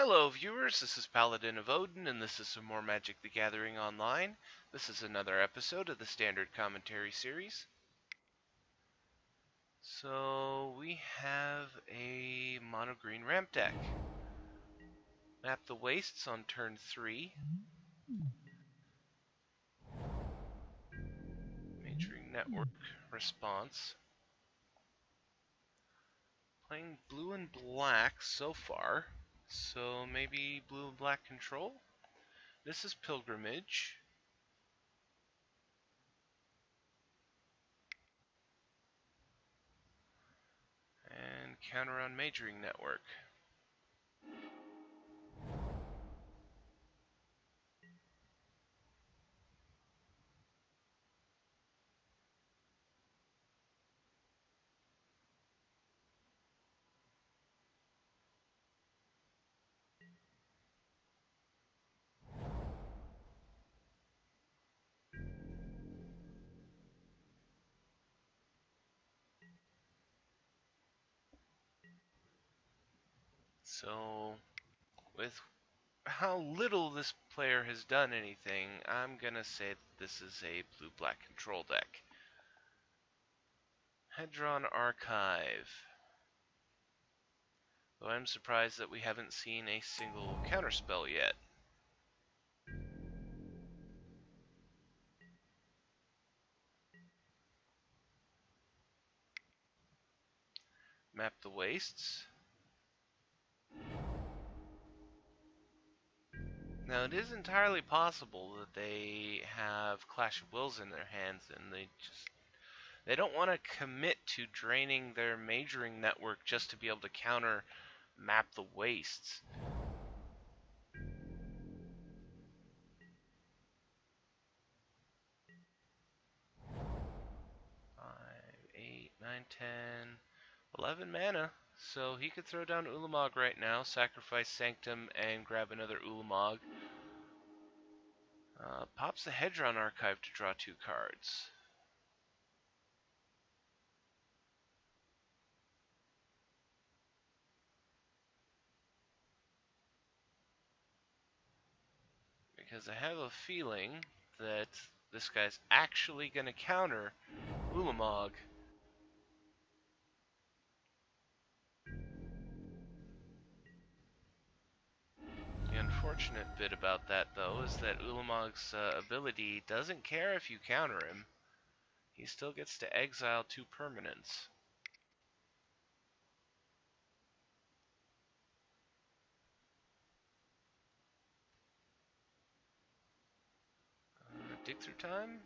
Hello viewers, this is Paladin of Odin, and this is some more Magic the Gathering Online. This is another episode of the Standard Commentary series. So, we have a mono-green ramp deck. Map the wastes on turn 3. Majoring network response. Playing blue and black so far, so maybe blue and black control? This is Pilgrimage. And counter on Majoring network. So, with how little this player has done anything, I'm gonna say that this is a blue-black control deck. Hedron Archive. Though I'm surprised that we haven't seen a single counterspell yet. Map the Wastes. Now it is entirely possible that they have Clash of Wills in their hands and they don't want to commit to draining their majoring network just to be able to counter Map the Wastes. 5, 8, 9, 10, 11 mana. So he could throw down Ulamog right now, sacrifice Sanctum, and grab another Ulamog. Pops the Hedron Archive to draw 2 cards. Because I have a feeling that this guy's actually going to counter Ulamog. The unfortunate bit about that, though, is that Ulamog's ability doesn't care if you counter him. He still gets to exile 2 permanents. Dig through time?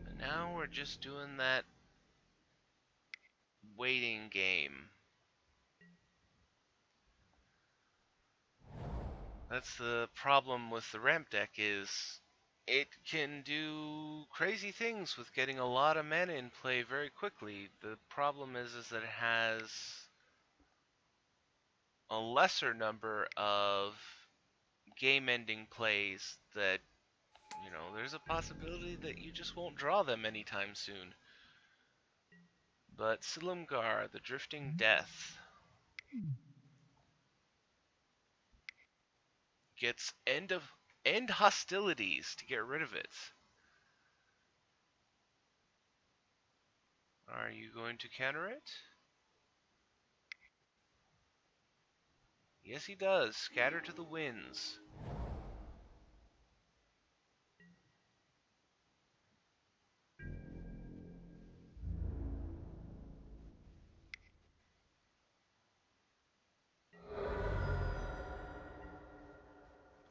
And now we're just doing that waiting game. That's the problem with the ramp deck is it can do crazy things with getting a lot of mana in play very quickly. The problem is that it has a lesser number of game-ending plays that, there's a possibility that you just won't draw them anytime soon. But Silumgar, the Drifting Death, gets end hostilities to get rid of it. Are you going to counter it? Yes, he does. Scatter to the winds.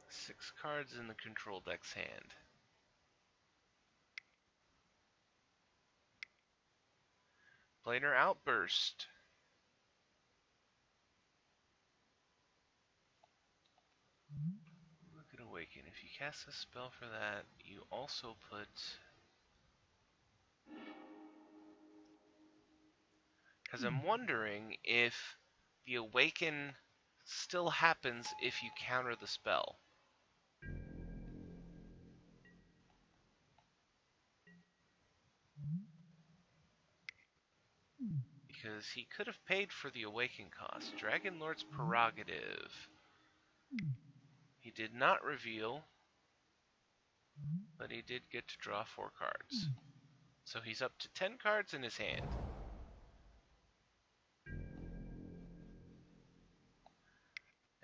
Six cards in the control deck's hand. Planar Outburst. Look at Awaken. If you cast a spell for that, you also put... Because I'm wondering if the Awaken still happens if you counter the spell. Because he could have paid for the Awaken cost. Dragon Lord's Prerogative. He did not reveal, but he did get to draw 4 cards. So he's up to 10 cards in his hand.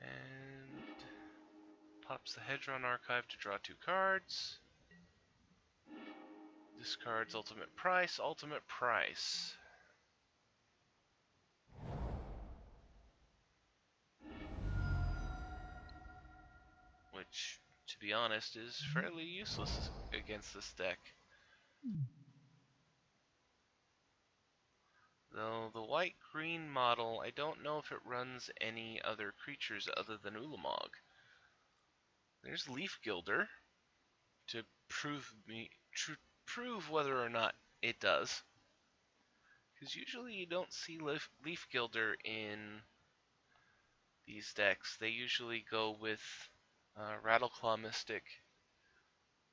And pops the Hedron Archive to draw 2 cards. Discards Ultimate Price, Ultimate Price. Which, to be honest, is fairly useless against this deck. Though the white-green model, I don't know if it runs any other creatures other than Ulamog. There's Leaf Gilder to prove whether or not it does. Because usually you don't see Leaf Gilder in these decks. They usually go with Rattleclaw Mystic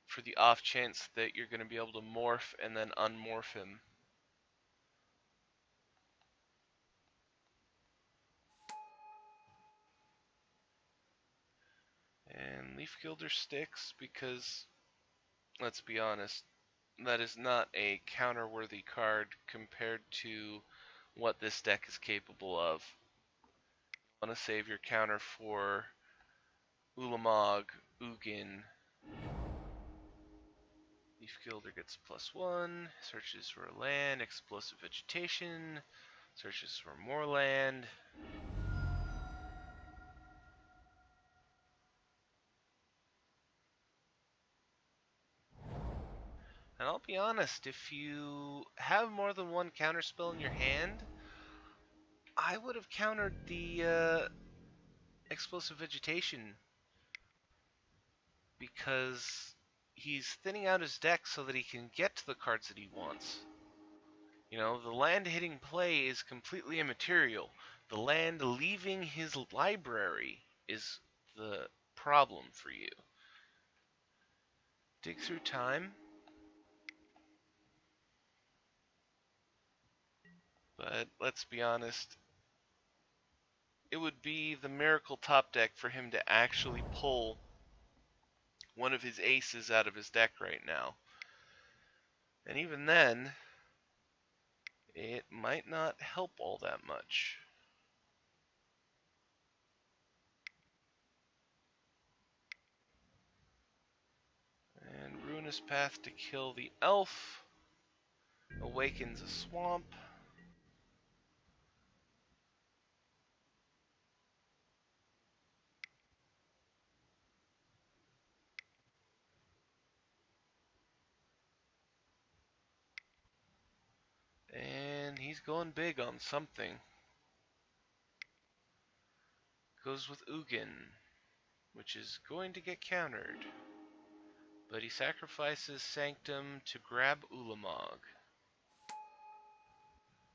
for the off chance that you're going to be able to morph and then unmorph him. And Leaf Gilder sticks because, let's be honest, that is not a counter-worthy card compared to what this deck is capable of. You want to save your counter for Ulamog, Ugin. Leaf Gilder gets +1, searches for a land, Explosive Vegetation, searches for more land. And I'll be honest, if you have more than one counterspell in your hand, I would have countered the Explosive Vegetation, because he's thinning out his deck so that he can get to the cards that he wants. You know, the land hitting play is completely immaterial. The land leaving his library is the problem for you. Dig Through Time. But let's be honest, it would be the miracle top deck for him to actually pull one of his aces out of his deck right now. And even then, it might not help all that much. And Ruinous Path to kill the elf. Awakens a swamp. And he's going big on something. Goes with Ugin, which is going to get countered. But he sacrifices Sanctum to grab Ulamog.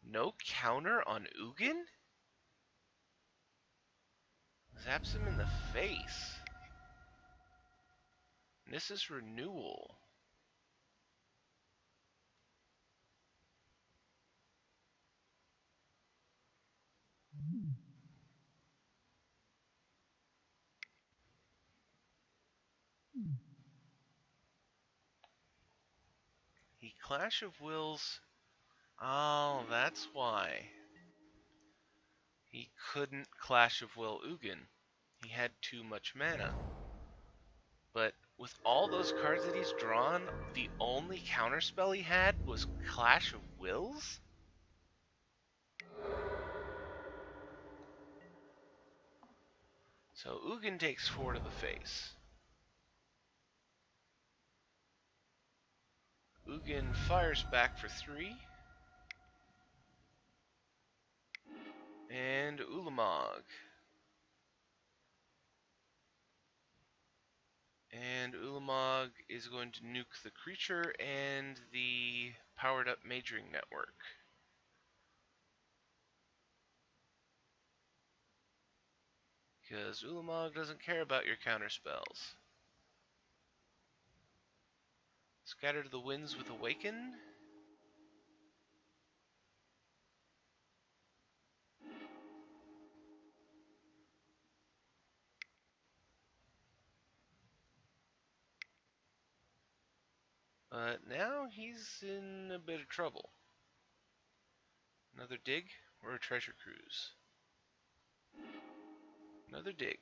No counter on Ugin? Zaps him in the face. And this is renewal. He Clash of Wills. Oh, that's why. He couldn't Clash of Will Ugin. He had too much mana. But with all those cards that he's drawn, the only counterspell he had was Clash of Wills? So Ugin takes 4 to the face. Ugin fires back for 3. And Ulamog. And Ulamog is going to nuke the creature and the powered up majoring network. Because Ulamog doesn't care about your counter spells. Scatter to the winds with Awaken. But now he's in a bit of trouble. Another dig or a treasure cruise? Another dig.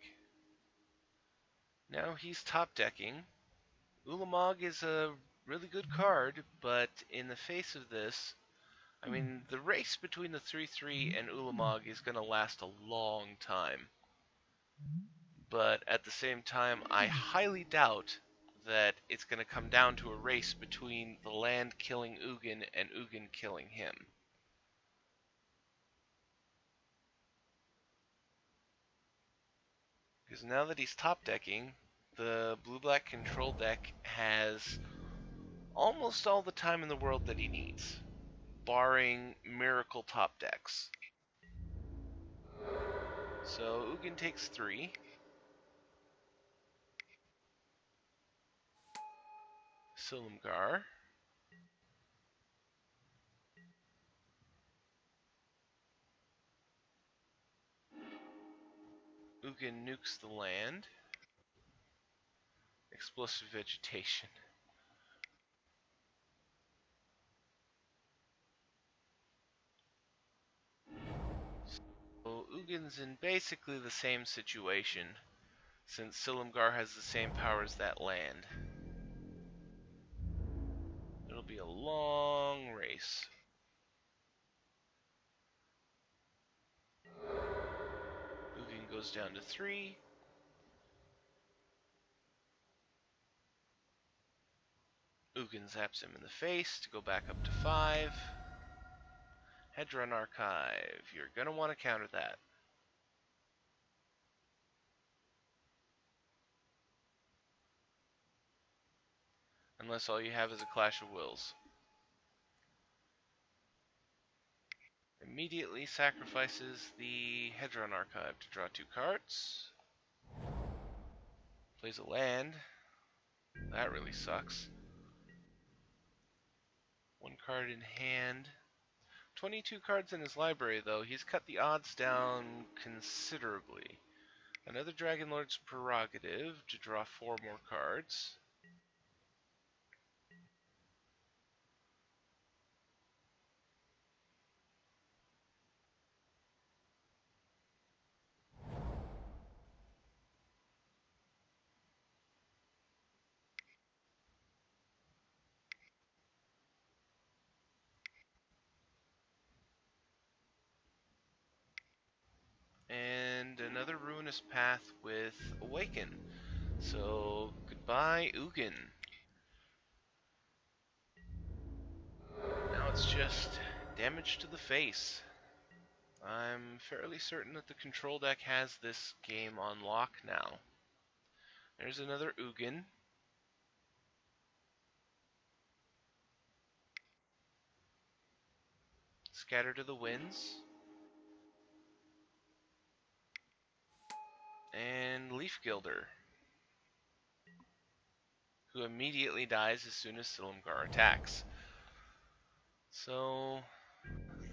Now he's top decking. Ulamog is a really good card, but in the face of this, I mean, the race between the 3/3 and Ulamog is going to last a long time. But at the same time, I highly doubt that it's going to come down to a race between the land killing Ugin and Ugin killing him. Because now that he's top decking, the blue-black control deck has almost all the time in the world that he needs, barring miracle top decks. So Ugin takes 3. Silumgar. Ugin nukes the land. Explosive vegetation. So Ugin's in basically the same situation, since Silumgar has the same power as that land. It'll be a long race. Ugin goes down to 3. Ugin zaps him in the face to go back up to 5. Hedron Archive. You're going to want to counter that. Unless all you have is a Clash of Wills. Immediately sacrifices the Hedron Archive to draw 2 cards. Plays a land. That really sucks. 1 card in hand. 22 cards in his library, though. He's cut the odds down considerably. Another Dragon Lord's Prerogative to draw 4 more cards. And another Ruinous Path with Awaken. So, goodbye, Ugin. Now it's just damage to the face. I'm fairly certain that the control deck has this game on lock now. There's another Ugin. Scatter to the winds. And Leaf Gilder, who immediately dies as soon as Silumgar attacks. So,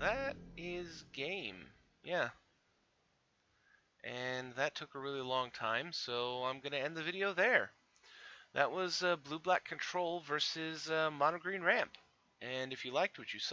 that is game. Yeah. And that took a really long time, so I'm going to end the video there. That was Blue-Black Control versus Mono Green Ramp. And if you liked what you saw,